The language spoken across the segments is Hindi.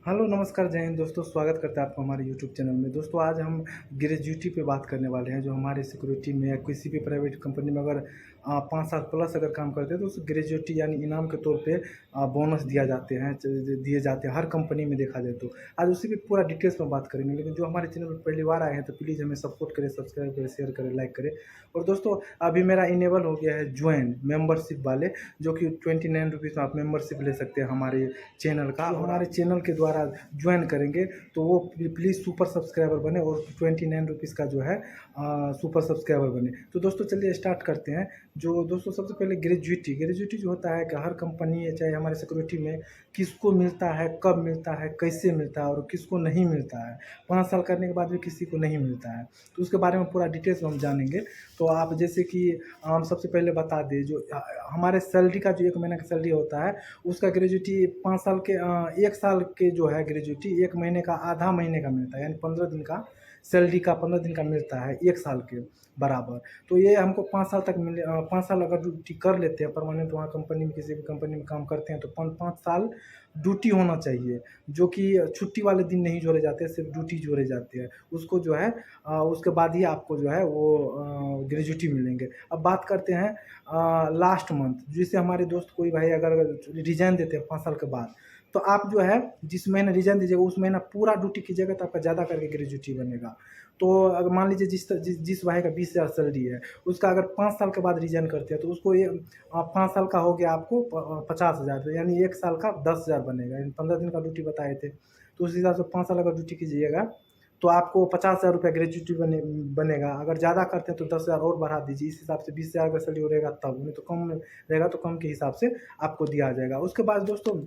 हेलो नमस्कार जय हिंद दोस्तों, स्वागत करते हैं आपको हमारे यूट्यूब चैनल में। दोस्तों आज हम ग्रेजुएटी पे बात करने वाले हैं। जो हमारे सिक्योरिटी में या किसी भी प्राइवेट कंपनी में अगर 5 साल प्लस अगर काम करते हैं तो उस ग्रेजुएटी यानी इनाम के तौर पे बोनस दिए जाते हैं हर कंपनी में देखा जाए तो। आज उसी पे पूरा डिटेल्स में बात करेंगे, लेकिन जो हमारे चैनल पर पहली बार आए हैं तो प्लीज़ हमें सपोर्ट करें, सब्सक्राइब करें, शेयर करें, लाइक करें। और दोस्तों अभी मेरा इनेबल हो गया है ज्वाइन मेंबरशिप वाले, जो कि 29 रुपीज़ में आप मेंबरशिप ले सकते हैं हमारे चैनल का। और हमारे चैनल के द्वारा ज्वाइन करेंगे तो वो प्लीज़ सुपर सब्सक्राइबर बने और 29 रुपीज़ का जो है सुपर सब्सक्राइबर बने। तो दोस्तों चलिए स्टार्ट करते हैं। जो दोस्तों सबसे पहले ग्रेजुएटी जो होता है कि हर कंपनी चाहे हमारे सिक्योरिटी में किसको मिलता है, कब मिलता है, कैसे मिलता है और किसको नहीं मिलता है। 5 साल करने के बाद भी किसी को नहीं मिलता है, तो उसके बारे में पूरा डिटेल्स में हम जानेंगे। तो आप जैसे कि हम सबसे पहले बता दें, जो हमारे सैलरी का जो 1 महीने का सैलरी होता है उसका ग्रेजुएटी 5 साल के 1 साल के जो है ग्रेजुएटी 1 महीने का आधा महीने का मिलता है, यानी 15 दिन का सैलरी का 15 दिन का मिलता है 1 साल के बराबर। तो ये हमको 5 साल तक 5 साल अगर ड्यूटी कर लेते हैं परमानेंट वहाँ कंपनी में, किसी भी कंपनी में काम करते हैं तो 5 साल ड्यूटी होना चाहिए, जो कि छुट्टी वाले दिन नहीं जोड़े जाते, सिर्फ ड्यूटी जोड़े जाते हैं। उसको जो है उसके बाद ही आपको जो है वो ग्रेजुएटी मिलेंगे। अब बात करते हैं लास्ट मंथ, जैसे हमारे दोस्त कोई भाई अगर रिजाइन देते हैं 5 साल के बाद, तो आप जो है जिस महीने रिजाइन दीजिएगा उस महीना पूरा ड्यूटी कीजिएगा तो आपका ज़्यादा करके ग्रेजुएटी बनेगा। तो अगर मान लीजिए जिस भाई का 20,000 सैलरी है, उसका अगर 5 साल के बाद रिजाइन करते हैं तो उसको ये 5 साल का हो गया आपको 50,000, तो यानी 1 साल का 10,000 बनेगा, यानी 15 दिन का ड्यूटी बताए थे। तो उस हिसाब से 5 साल अगर ड्यूटी कीजिएगा तो आपको 50,000 रुपया ग्रेजुएटी बनेगा। अगर ज़्यादा करते हैं तो 10,000 और बढ़ा दीजिए, इस हिसाब से 20,000 का सैलरी रहेगा तब, नहीं तो कम रहेगा तो कम के हिसाब से आपको दिया जाएगा। उसके बाद दोस्तों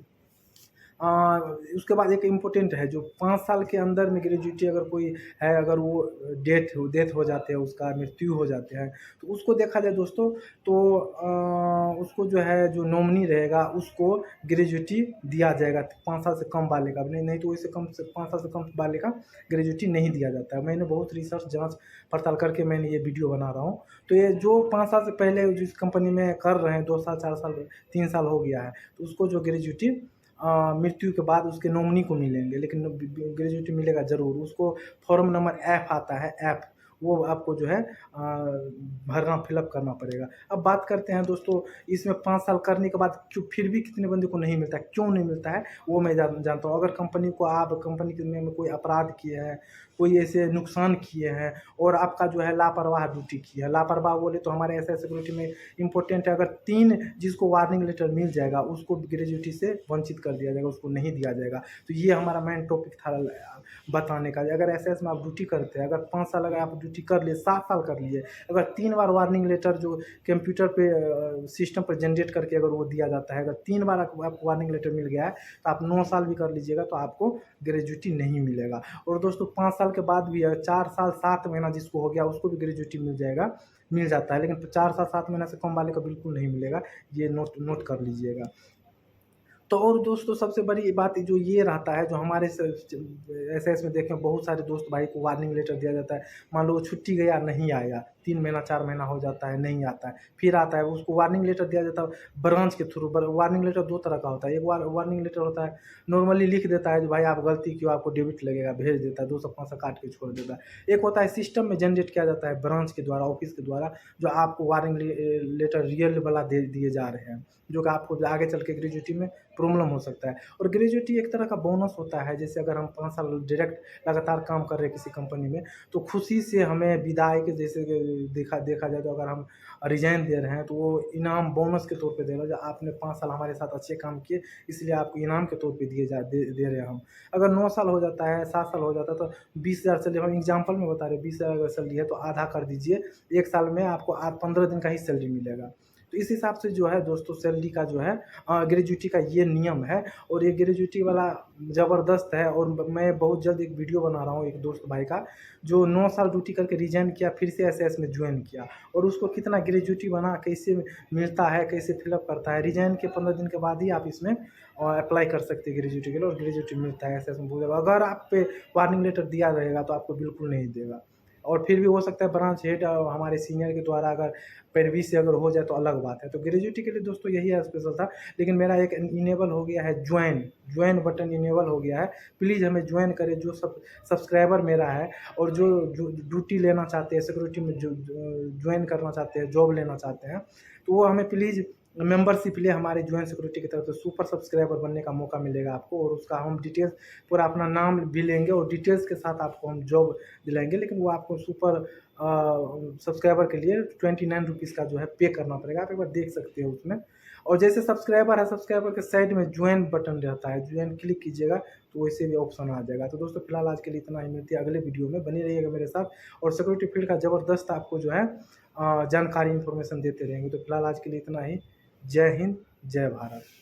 उसके बाद एक इम्पोर्टेंट है, जो 5 साल के अंदर में ग्रेजुएटी अगर कोई है, अगर वो डेथ हो जाते हैं, उसका मृत्यु हो जाते हैं, तो उसको देखा जाए दोस्तों तो उसको जो है जो नॉमिनी रहेगा उसको ग्रेजुएटी दिया जाएगा 5 साल से कम वाले का। नहीं तो इससे कम से 5 साल से कम वाले का ग्रेजुएटी नहीं दिया जाता है। मैंने बहुत रिसर्च जाँच पड़ताल करके मैंने ये वीडियो बना रहा हूँ। तो ये जो 5 साल से पहले जिस कंपनी में कर रहे हैं 2 साल, 4 साल, 3 साल हो गया है, तो उसको जो ग्रेजुएटी मृत्यु के बाद उसके नॉमिनी को मिलेंगे, लेकिन ग्रेजुएटी मिलेगा ज़रूर। उसको फॉर्म नंबर एफ आता है, एफ, वो आपको जो है भरना, फिलअप करना पड़ेगा। अब बात करते हैं दोस्तों, इसमें 5 साल करने के बाद क्यों फिर भी कितने बंदे को नहीं मिलता है, क्यों नहीं मिलता है, वो मैं जानता हूँ। अगर कंपनी के में कोई अपराध किए हैं, कोई ऐसे नुकसान किए हैं और आपका जो है लापरवाह ड्यूटी की है, लापरवाह बोले तो हमारे एसआई सिक्योरिटी में इम्पोर्टेंट है, अगर 3 जिसको वार्निंग लेटर मिल जाएगा उसको ग्रेजुएटी से वंचित कर दिया जाएगा, उसको नहीं दिया जाएगा। तो ये हमारा मेन टॉपिक था बताने का। अगर एसएस में आप ड्यूटी करते हैं, अगर 5 साल अगर आप ड्यूटी कर लिए, 7 साल कर लिए, अगर 3 बार वार्निंग लेटर जो कंप्यूटर पे सिस्टम पर जनरेट करके अगर वो दिया जाता है, अगर 3 बार आपको वार्निंग लेटर मिल गया है तो आप 9 साल भी कर लीजिएगा तो आपको ग्रेजुएटी नहीं मिलेगा। और दोस्तों 5 साल के बाद भी 4 साल 7 महीना जिसको हो गया उसको भी ग्रेजुएटी मिल जाता है, लेकिन 4 साल 7 महीना से कम वाले को बिल्कुल नहीं मिलेगा। ये नोट कर लीजिएगा। तो और दोस्तों सबसे बड़ी बात जो ये रहता है, जो हमारे एसएस में देखें बहुत सारे दोस्त भाई को वार्निंग लेटर दिया जाता है। मान लो वो छुट्टी गया, नहीं आया, 3 महीना 4 महीना हो जाता है, नहीं आता है, फिर आता है, उसको वार्निंग लेटर दिया जाता है ब्रांच के थ्रू। वार्निंग लेटर 2 तरह का होता है। एक वार्निंग लेटर होता है नॉर्मली लिख देता है जो भाई आप गलती क्यों, आपको डेबिट लगेगा, भेज देता है, 200-500 काट के छोड़ देता है। एक होता है सिस्टम में जनरेट किया जाता है ब्रांच के द्वारा, ऑफिस के द्वारा, जो आपको वार्निंग लेटर रियल वाला दिए जा रहे हैं, जो कि आपको आगे चल के ग्रेजुएटी में प्रॉब्लम हो सकता है। और ग्रेजुएटी एक तरह का बोनस होता है, जैसे अगर हम 5 साल डायरेक्ट लगातार काम कर रहे हैं किसी कंपनी में, तो खुशी से हमें विदाई के जैसे देखा जाए तो अगर हम रिजाइन दे रहे हैं तो वो इनाम बोनस के तौर पे दे रहे हैं, जो आपने 5 साल हमारे साथ अच्छे काम किए इसलिए आपको इनाम के तौर पे दे रहे हैं हम। अगर 9 साल हो जाता है, 7 साल हो जाता है तो 20,000 सैलरी, हम एग्जाम्पल में बता रहे हैं, 20,000 अगर सैलरी है तो आधा कर दीजिए, 1 साल में आपको 15 दिन का ही सैलरी मिलेगा। तो इस हिसाब से जो है दोस्तों सैलरी का जो है ग्रेजुएटी का ये नियम है। और ये ग्रेजुएटी वाला ज़बरदस्त है। और मैं बहुत जल्द एक वीडियो बना रहा हूँ एक दोस्त भाई का, जो 9 साल ड्यूटी करके रिजाइन किया, फिर से एसएस में ज्वाइन किया, और उसको कितना ग्रेजुएटी बना, कैसे मिलता है, कैसे फिलअप करता है। रिजाइन के 15 दिन के बाद ही आप इसमें अप्लाई कर सकते हैं ग्रेजुएटी के लिए, और ग्रेजुएटी मिलता है एसएस में। अगर आप पे वार्निंग लेटर दिया रहेगा तो आपको बिल्कुल नहीं देगा। और फिर भी हो सकता है ब्रांच हेड हमारे सीनियर के द्वारा अगर पैरवी से अगर हो जाए तो अलग बात है। तो ग्रेजुएटी के लिए दोस्तों यही स्पेशल था, लेकिन मेरा एक इनेबल हो गया है ज्वाइन बटन इनेबल हो गया है। प्लीज़ हमें ज्वाइन करें, जो सब्सक्राइबर मेरा है और जो ड्यूटी लेना चाहते हैं, सिक्योरिटी में जो ज्वाइन करना चाहते हैं, जॉब लेना चाहते हैं, तो वो हमें प्लीज़ मेंबरशिप ले हमारे ज्वाइन सिक्योरिटी की तरफ से सुपर सब्सक्राइबर बनने का मौका मिलेगा आपको, और उसका हम डिटेल्स पूरा अपना नाम भी लेंगे और डिटेल्स के साथ आपको हम जॉब दिलाएंगे। लेकिन वो आपको सुपर सब्सक्राइबर के लिए 29 रुपीज़ का जो है पे करना पड़ेगा। आप एक बार देख सकते हो उसमें। और जैसे सब्सक्राइबर है, सब्सक्राइबर के साइड में ज्वाइन बटन रहता है, ज्वाइन क्लिक कीजिएगा तो वैसे भी ऑप्शन आ जाएगा। तो दोस्तों फिलहाल आज के लिए इतना ही, मिलती है अगले वीडियो में, बनी रहिएगा मेरे साथ और सिक्योरिटी फील्ड का ज़बरदस्त आपको जो है जानकारी इन्फॉर्मेशन देते रहेंगे। तो फिलहाल आज के लिए इतना ही। जय हिंद, जय भारत।